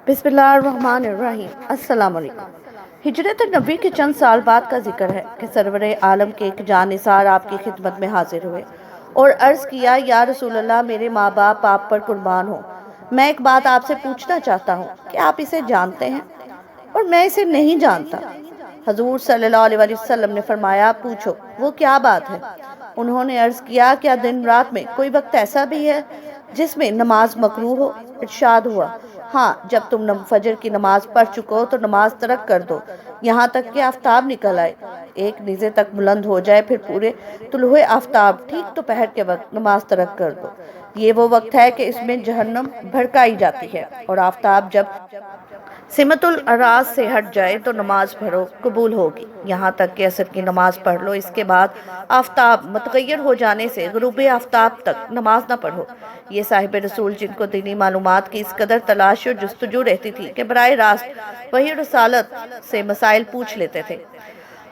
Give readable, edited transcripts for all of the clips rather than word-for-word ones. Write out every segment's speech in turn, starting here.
بسم اللہ الرحمن الرحیم۔ السلام علیکم۔ ہجرت نبی کے چند سال بعد کا ذکر ہے کہ سرور عالم کے ایک جانثار آپ کی خدمت میں حاضر ہوئے اور عرض کیا، یا رسول اللہ، میرے ماں باپ آپ پر قربان ہوں، میں ایک بات آپ سے پوچھنا چاہتا ہوں کہ آپ اسے جانتے ہیں؟ اور میں اسے نہیں جانتا۔ حضور صلی اللہ علیہ وسلم نے فرمایا، پوچھو، وہ کیا بات ہے؟ انہوں نے عرض کیا، کیا دن رات میں کوئی وقت ایسا بھی ہے جس میں نماز مکروہ ہو؟ ارشاد ہوا، ہاں، جب تم فجر کی نماز پڑھ چکو تو نماز ترک کر دو یہاں تک کہ آفتاب نکل آئے، ایک نیزے تک بلند ہو جائے، پھر پورے طلوع آفتاب ٹھیک دوپہر کے وقت نماز ترک کر دو۔ یہ وہ وقت ہے کہ اس میں جہنم بھڑکائی جاتی ہے، اور آفتاب جب سمت الاراض سے ہٹ جائے تو نماز پڑھو، قبول ہوگی، یہاں تک کہ عصر کی نماز پڑھ لو، اس کے بعد آفتاب متغیر ہو جانے سے غروب آفتاب تک نماز نہ پڑھو۔ یہ صاحب رسول، جن کو دینی معلومات کی اس قدر تلاش اور جستجو رہتی تھی کہ براہ راست وحی رسالت سے مسائل پوچھ لیتے تھے،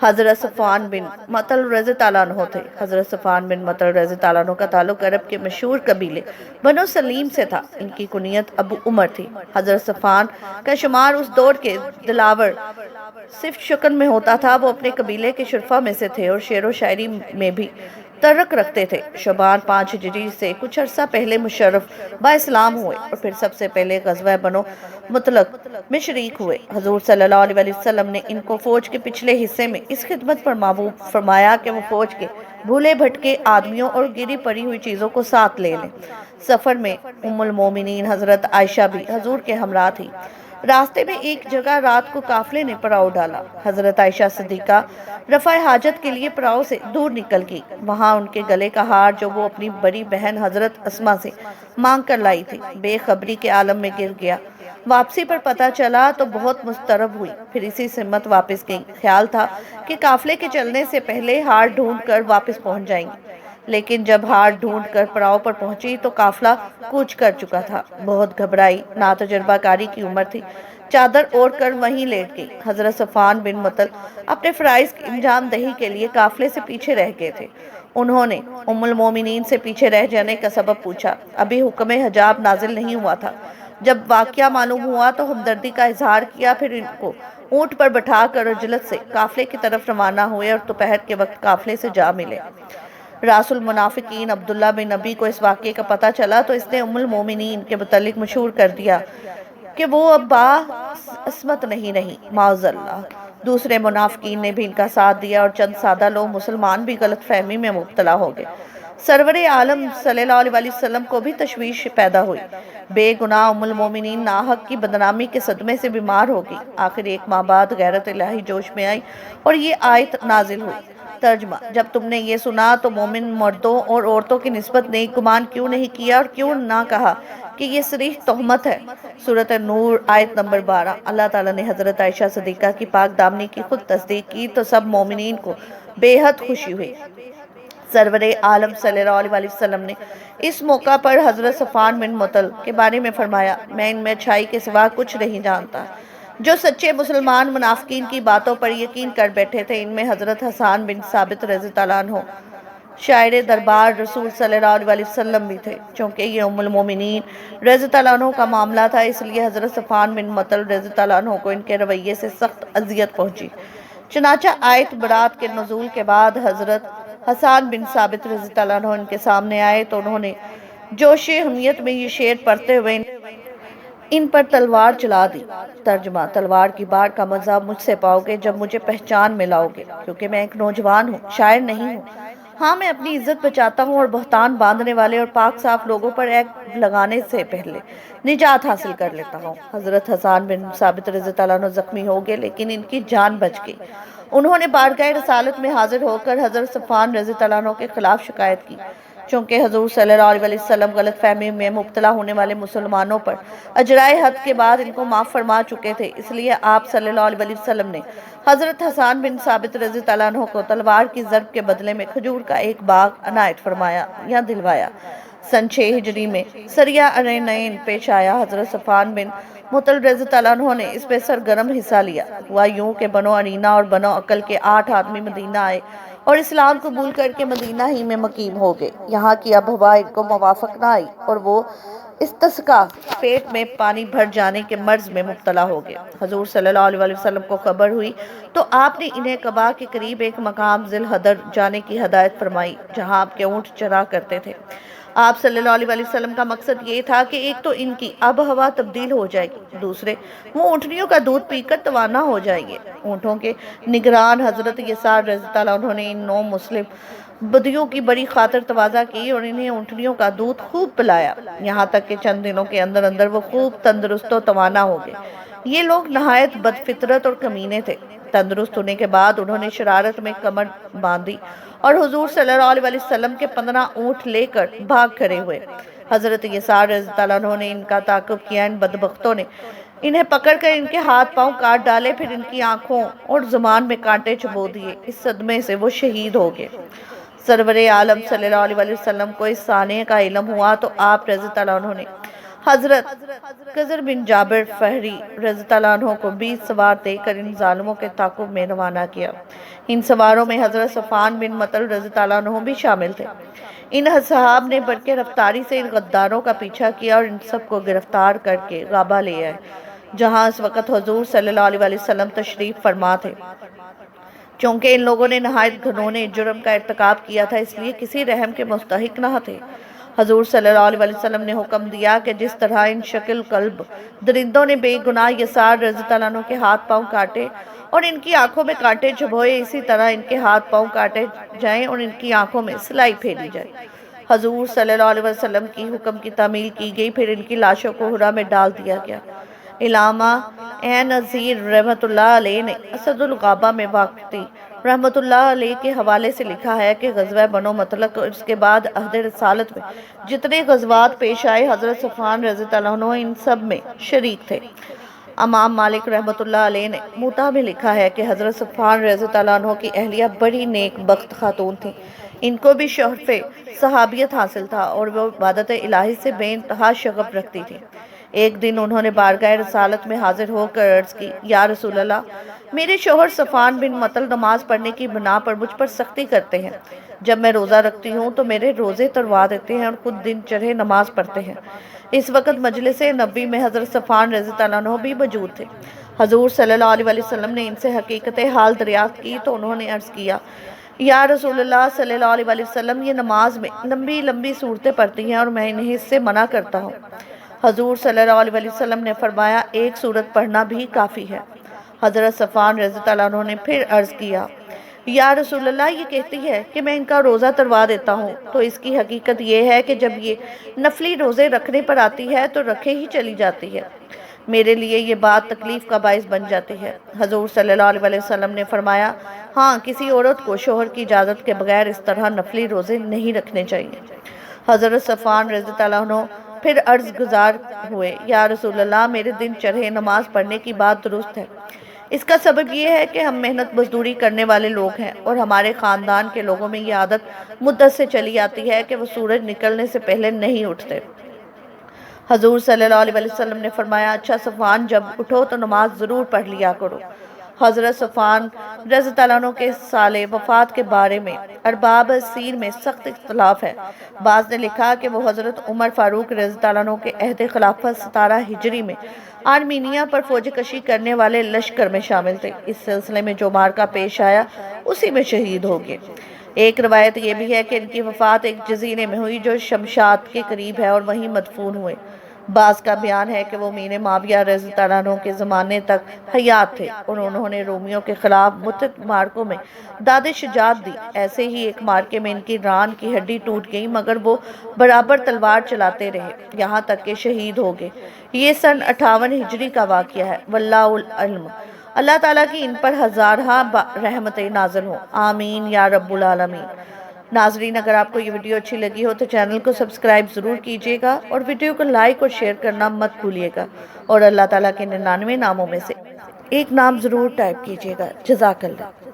حضرت صفوان بن معطل رضی اللہ عنہ تھے۔ حضرت صفوان بن معطل رضی اللہ عنہ کا تعلق عرب کے مشہور قبیلے بنو سلیم سے تھا۔ ان کی کنیت ابو عمر تھی۔ حضرت صفوان کا شمار اس دور کے دلاور صفت شکن میں ہوتا تھا۔ وہ اپنے قبیلے کے شرفا میں سے تھے اور شعر و شاعری میں بھی ترک رکھتے تھے۔ شعبان 5 ہجری سے کچھ عرصہ پہلے مشرف با اسلام ہوئے اور پھر سب سے پہلے غزوہ بنو مطلق میں شریک ہوئے۔ حضور صلی اللہ علیہ وسلم نے ان کو فوج کے پچھلے حصے میں اس خدمت پر معبوب فرمایا کہ وہ فوج کے بھولے بھٹکے آدمیوں اور گری پڑی ہوئی چیزوں کو ساتھ لے لیں۔ سفر میں ام المومنین حضرت عائشہ بھی حضور کے ہمراہ تھی۔ راستے میں ایک جگہ رات کو قافلے نے پڑاؤ ڈالا۔ حضرت عائشہ صدیقہ رفع حاجت کے لیے پڑاؤ سے دور نکل گئی۔ وہاں ان کے گلے کا ہار، جو وہ اپنی بڑی بہن حضرت اسما سے مانگ کر لائی تھی، بے خبری کے عالم میں گر گیا۔ واپسی پر پتہ چلا تو بہت مضطرب ہوئی، پھر اسی سمت واپس گئی۔ خیال تھا کہ قافلے کے چلنے سے پہلے ہار ڈھونڈ کر واپس پہنچ جائیں گی، لیکن جب ہار ڈھونڈ کر پڑاؤ پر پہنچی تو قافلہ کوچ کر چکا تھا۔ بہت گھبرائی، ناتجربہ کاری کی عمر تھی، چادر اوڑھ کر وہیں لیٹ گئی۔ حضرت صفوان بن معطل اپنے فرائض کی انجام دہی کے لیے قافلے سے پیچھے رہ گئے تھے۔ انہوں نے ام المومنین سے پیچھے رہ جانے کا سبب پوچھا۔ ابھی حکم حجاب نازل نہیں ہوا تھا۔ جب واقعہ معلوم ہوا تو ہمدردی کا اظہار کیا، پھر ان کو اونٹ پر بٹھا کر عجلت سے قافلے کی طرف روانہ ہوئے اور دوپہر کے وقت قافلے سے جا ملے۔ راس المنافقین عبداللہ بن ابی کو اس واقعے کا پتہ چلا تو اس نے ام المومنین کے متعلق مشہور کر دیا کہ وہ اب با عصمت نہیں رہی، معاذ اللہ۔ دوسرے منافقین نے بھی ان کا ساتھ دیا اور چند سادہ لوگ مسلمان بھی غلط فہمی میں مبتلا ہو گئے۔ سرور عالم صلی اللہ علیہ وسلم کو بھی تشویش پیدا ہوئی۔ بے گناہ ام المومنین ناحق کی بدنامی کے صدمے سے بیمار ہو گئی۔ آخر ایک ماہ بعد غیرت الہی جوش میں آئی اور یہ آیت نازل ہوئی۔ ترجمہ: جب تم نے یہ سنا تو مومن مردوں اور عورتوں کی نسبت نیک گمان کیوں نہیں کیا اور کیوں نہ کہا کہ یہ صریح تہمت ہے؟ سورۃ النور آیت نمبر 12۔ اللہ تعالیٰ نے حضرت عائشہ صدیقہ کی پاک دامنی کی خود تصدیق کی تو سب مومنین کو بے حد خوشی ہوئی۔ سرور عالم صلی اللہ علیہ وسلم نے اس موقع پر حضرت صفوان بن معطل کے بارے میں فرمایا، میں ان میں اچھائی کے سوا کچھ نہیں جانتا۔ جو سچے مسلمان منافقین کی باتوں پر یقین کر بیٹھے تھے، ان میں حضرت حسان بن ثابت رضی اللہ عنہ شاعر دربار رسول صلی اللہ علیہ وسلم بھی تھے۔ چونکہ یہ ام المومنین رضی اللہ عنہ کا معاملہ تھا، اس لیے حضرت صفوان بن معطل رضی اللہ عنہ کو ان کے رویے سے سخت اذیت پہنچی۔ چنانچہ آیت برات کے نزول کے بعد حضرت حسان بن ثابت رضی اللہ عنہ ان کے سامنے آئے تو انہوں نے جوش حمیت میں یہ شعر پڑھتے ہوئے ان پر تلوار چلا دی۔ ترجمہ: تلوار کی بار کا مزہ مجھ سے پاؤ گے جب مجھے پہچان میں لاؤ گے، کیونکہ میں ایک نوجوان ہوں، شاعر نہیں ہوں۔ ہاں، میں اپنی عزت بچاتا ہوں اور بہتان باندھنے والے اور پاک صاف لوگوں پر ایک لگانے سے پہلے نجات حاصل کر لیتا ہوں۔ حضرت حسان بن ثابت رضی اللہ عنہ زخمی ہو گئے، لیکن ان کی جان بچ گئی۔ انہوں نے بارگاہ رسالت میں حاضر ہو کر حضرت صفوان رضی اللہ عنہ کے خلاف شکایت کی۔ چونکہ حضور صلی اللہ علیہ وسلم غلط فہمی میں مبتلا ہونے والے مسلمانوں پر اجرائے حد کے بعد ان کو معاف فرما چکے تھے، اس لیے آپ صلی اللہ علیہ وسلم نے حضرت حسان بن ثابت رضی اللہ عنہ کو تلوار کی ضرب کے بدلے میں کھجور کا ایک باغ عنایت فرمایا یا دلوایا۔ सन 6 हिजरी में सरिया अरनैन पेश आया। हजरत सफान बिन मुतल रज़ी तआला अन्हु ने इस पे सरगर्म हिस्सा लिया। हुआ यूं कि बनो अरीना और बनो अकल के 8 आदमी मदीना आए और इस्लाम कबूल करके मदीना ही में मकीम हो गए। यहाँ की आबहवा इनको मुवाफक न आई और वो इस्तिस्का, पेट में पानी भर जाने के मर्ज में मुब्तला हो गए। हजूर सल्लल्लाहु अलैहि वसल्लम को खबर हुई तो आपने इन्हें कबा के करीब एक मकाम ज़िल हदर जाने की हदायत फरमाई, जहाँ आपके ऊँट चरा करते थे। आप सल्लल्लाहु अलैहि वसल्लम का मकसद ये था कि एक तो इनकी आबहवा तब्दील हो जाएगी, दूसरे वो ऊँटनियों का दूध पीकर तवाना हो जाएंगे। ऊँटों के निगरान हजरत यसार रज़ी तआला अन्हु ने इन 9 मुस्लिम बदियों की बड़ी खातिर तवाज़ा की और इन्हें ऊँटनियों का दूध खूब पिलाया, यहाँ तक कि चंद दिनों के अंदर अंदर वो खूब तंदुरुस्त और तवाना हो गए। ये लोग नहायत बदफितरत और कमीने थे। तंदुरुस्त होने के बाद उन्होंने शरारत में कमर बांधी और हुजूर सल्लल्लाहु अलैहि वसल्लम के 15 ऊँट लेकर भाग खड़े हुए। हजरत यसार रज़ी तआला अन्हु ने इनका ताक़ुब किया। इन बदबख्तों ने इन्हें पकड़कर इनके हाथ पांव काट डाले, फिर इनकी आंखों और जुबान में कांटे चुभो दिए। इस सदमे से वो शहीद हो गए। सरवरे आलम सल्लल्लाहु अलैहि वसल्लम को इस साने का इल्म हुआ तो आप रज़ी तआला अन्हु ने हजरत कजर बिन जाबिर फहरी रज़ी तआला अन्हु को 20 सवार देकर इन जालिमों के ताक़ुब में रवाना किया। इन सवारों में हजरत सफ़ान बिन मुतल रज़ी तआला अन्हु भी शामिल थे। इन असहाब ने बढ़ के रफ्तारी से इन गद्दारों का पीछा किया और इन सबको गिरफ्तार करके गाबा ले आए, जहाँ इस वक़्त हुजूर सल्लल्लाहु अलैहि वसल्लम तशरीफ़ फरमा थे। चूँकि इन लोगों ने नहायत घिनौने जुर्म का इर्तिकाब किया था, इसलिए किसी रहम के मुस्तहिक न थे। हजूर सल्लल्लाहु अलैहि वसल्लम ने हुक्म दिया कि जिस तरह इन शक्ल कल्ब दरिंदों ने बेगुनाह यसार रज़ी तआला अन्हु के हाथ पांव काटे और इनकी आंखों में कांटे चुभोए, इसी तरह इनके हाथ पांव काटे जाएं और इनकी आंखों में सिलाई फेरी जाए। हजूर सल्लल्लाहु अलैहि वसल्लम की हुक्म की तामील की गई, फिर इनकी लाशों को हुरा में डाल दिया गया। इलामा ए नज़ीर रहमतुल्लाह अलैह ने असदुल गाबा में वाक़ती रहमतुल्लाह अलैह के हवाले से लिखा है कि ग़ज़वा बनो मतलक और इसके बाद अहद रसालत में जितने ग़ज़वात पेश आए, हज़रत सफ़ान रज़ी तआला अन्हु इन सब में शरीक थे। इमाम मालिक रहमतुल्लाह अलैह ने मुता में लिखा है कि हज़रत सफ़ान रज़ी तआला अन्हु की अहलिया बड़ी नेक बख्त खातून थी। इनको भी शोहरत सहाबियत हासिल था और वो इबादत इलाही से बेइंतहा शगफ रखती थी। एक दिन उन्होंने बारगाह रसालत में हाजिर होकर अर्ज़ की, या रसूल अल्लाह, मेरे शोहर सफ़ान बिन मुतल नमाज पढ़ने की बिना पर मुझ पर सख्ती करते हैं। जब मैं रोज़ा रखती हूँ तो मेरे रोज़े तरवा देते हैं और खुद दिन चढ़े नमाज पढ़ते हैं। इस वक्त मजलिस नबी में हज़रत सफ़ान रज़ी तआला अन्हु भी मौजूद थे। हजूर सल्लल्लाहु अलैहि वसल्लम ने इनसे हकीकत हाल दरियाफ्त की तो उन्होंने अर्ज़ किया, या रसूलुल्लाह सल्लल्लाहु अलैहि वसल्लम, ये नमाज में लंबी लंबी सूरतें पढ़ती हैं और मैं इन्हें इससे मना करता हूँ। हजूर सल्लल्लाहु अलैहि वसल्लम ने फरमाया, एक सूरत पढ़ना भी काफ़ी है। हज़रत सफ़ान रज़ी तआला अन्हु ने फिर अर्ज़ किया, या रसूलल्लाह, ये कहती है कि मैं इनका रोज़ा तरवा देता हूँ, तो इसकी हकीकत ये है कि जब ये नफली रोज़े रखने पर आती है तो रखे ही चली जाती है। मेरे लिए ये बात तकलीफ़ का बाइस बन जाती है। हजूर सल्लल्लाहु अलैहि वसल्लम ने फरमाया, हाँ, किसी औरत को शोहर की इजाज़त के बगैर इस तरह नफली रोज़े नहीं रखने चाहिए। हज़रत सफ़ान रज़ी तआला अन्हु फिर अर्ज़ गुज़ार हुए, या रसूलल्लाह, मेरे दिन चढ़े नमाज पढ़ने की बात दुरुस्त है। इसका सबब ये है कि हम मेहनत मजदूरी करने वाले लोग हैं और हमारे ख़ानदान के लोगों में ये आदत मुद्दत से चली आती है कि वो सूरज निकलने से पहले नहीं उठते। हजूर सल्लल्लाहु अलैहि वसल्लम ने फरमाया, अच्छा सफ़ान, जब उठो तो नमाज ज़रूर पढ़ लिया करो। हज़रत सफ़ान रज़ी तआला अन्हु के साले वफ़ात के बारे में अरबाब सीर में सख्त इख्तलाफ है। बाज़ ने लिखा कि वो हज़रत उमर फ़ारूक रज़ी तआला अन्हु के अहद खिलाफत 17 हिजरी में आर्मीनिया पर फौज कशी करने वाले लश्कर में शामिल थे। इस सिलसिले में जो मार्का पेश आया उसी में शहीद हो गए। एक रवायत ये भी है कि इनकी वफ़ात एक जजीरे में हुई जो शमशाद के करीब है और वहीं मदफून हुए। बाज़ का बयान है कि वो मीर माविया रज़ी तआला अन्हु के ज़माने तक हयात थे और उन्होंने रोमियों के ख़िलाफ़ मुतअद्दिद मार्कों में दाद शुजाअत दी। ऐसे ही एक मार्के में इनकी रान की हड्डी टूट गई, मगर वो बराबर तलवार चलाते रहे, यहाँ तक कि शहीद हो गए। ये सन 58 हिजरी का वाक़या है। वल्लाहुल इल्म। अल्लाह ताला की इन पर हज़ारहा रहमतें नाज़िल हों। आमीन या रब्बुल आलमीन। नाजरीन, अगर आपको ये वीडियो अच्छी लगी हो तो चैनल को सब्सक्राइब ज़रूर कीजिएगा और वीडियो को लाइक और शेयर करना मत भूलिएगा। और अल्लाह ताला के 99 नामों में से एक नाम ज़रूर टाइप कीजिएगा। जज़ाकल्लाह।